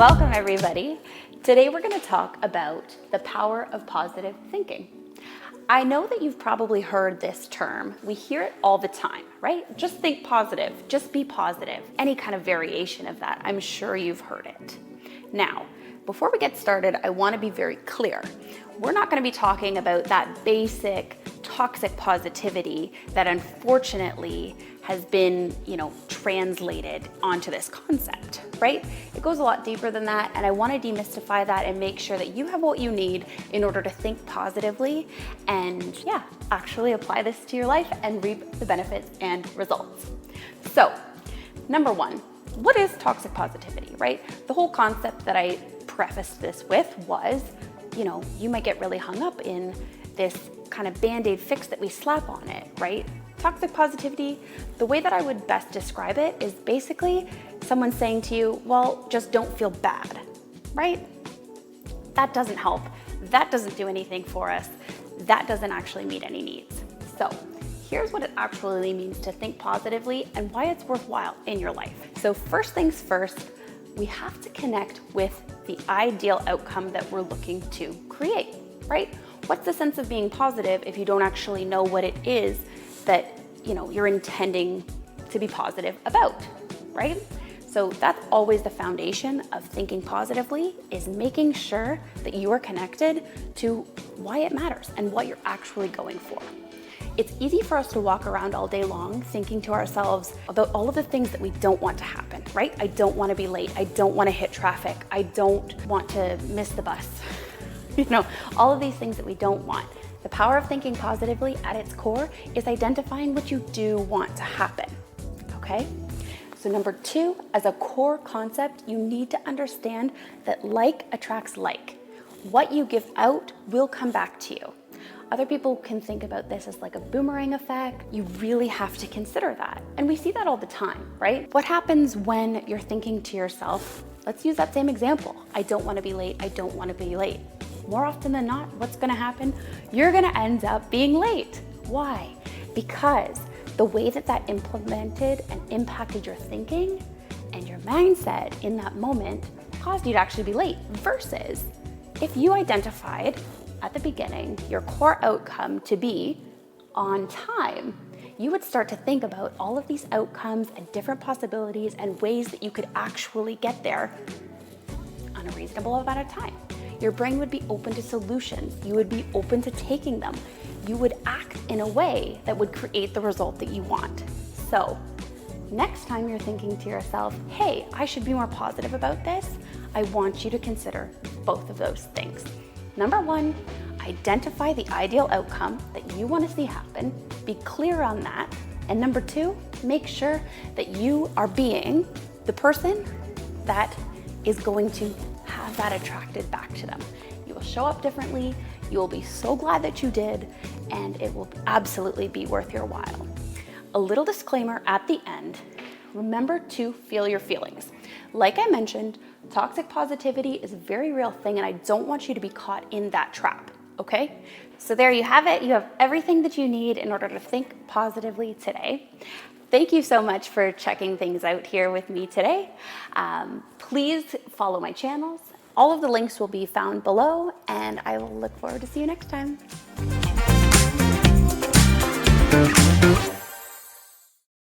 Welcome everybody. Today we're going to talk about the power of positive thinking. I know that you've probably heard this term. We hear it all the time, right? Just think positive, just be positive. Any kind of variation of that, I'm sure you've heard it. Now, before we get started, I want to be very clear. We're not going to be talking about that basic toxic positivity that unfortunately has been, translated onto this concept, right? It goes a lot deeper than that, and I want to demystify that and make sure that you have what you need in order to think positively and actually apply this to your life and reap the benefits and results. So, number one, what is toxic positivity, right? The whole concept that I prefaced this with was, you might get really hung up in this kind of band-aid fix that we slap on it, right? Toxic positivity, the way that I would best describe it is basically someone saying to you, well, just don't feel bad, right? That doesn't help. That doesn't do anything for us. That doesn't actually meet any needs. So here's what it actually means to think positively and why it's worthwhile in your life. So first things first, we have to connect with the ideal outcome that we're looking to create, right? What's the sense of being positive if you don't actually know what it is that you're intending to be positive about, right? So that's always the foundation of thinking positively, is making sure that you are connected to why it matters and what you're actually going for. It's easy for us to walk around all day long thinking to ourselves about all of the things that we don't want to happen, right? I don't want to be late. I don't want to hit traffic. I don't want to miss the bus. All of these things that we don't want. The power of thinking positively at its core is identifying what you do want to happen, okay? So number two, as a core concept, you need to understand that like attracts like. What you give out will come back to you. Other people can think about this as like a boomerang effect. You really have to consider that. And we see that all the time, right? What happens when you're thinking to yourself, let's use that same example. I don't want to be late. I don't want to be late. More often than not, what's going to happen? You're going to end up being late. Why? Because the way that implemented and impacted your thinking and your mindset in that moment caused you to actually be late, versus if you identified at the beginning your core outcome to be on time, you would start to think about all of these outcomes and different possibilities and ways that you could actually get there on a reasonable amount of time. Your brain would be open to solutions. You would be open to taking them. You would act in a way that would create the result that you want. So next time you're thinking to yourself, hey, I should be more positive about this, I want you to consider both of those things. Number one, identify the ideal outcome that you want to see happen. Be clear on that. And number two, make sure that you are being the person that is going to have that attracted back to them. You will show up differently. You will be so glad that you did, and it will absolutely be worth your while. A little disclaimer at the end. Remember to feel your feelings. Like I mentioned, toxic positivity is a very real thing, and I don't want you to be caught in that trap, okay? So there you have it. You have everything that you need in order to think positively today. Thank you so much for checking things out here with me today. Please follow my channels. All of the links will be found below, and I will look forward to see you next time.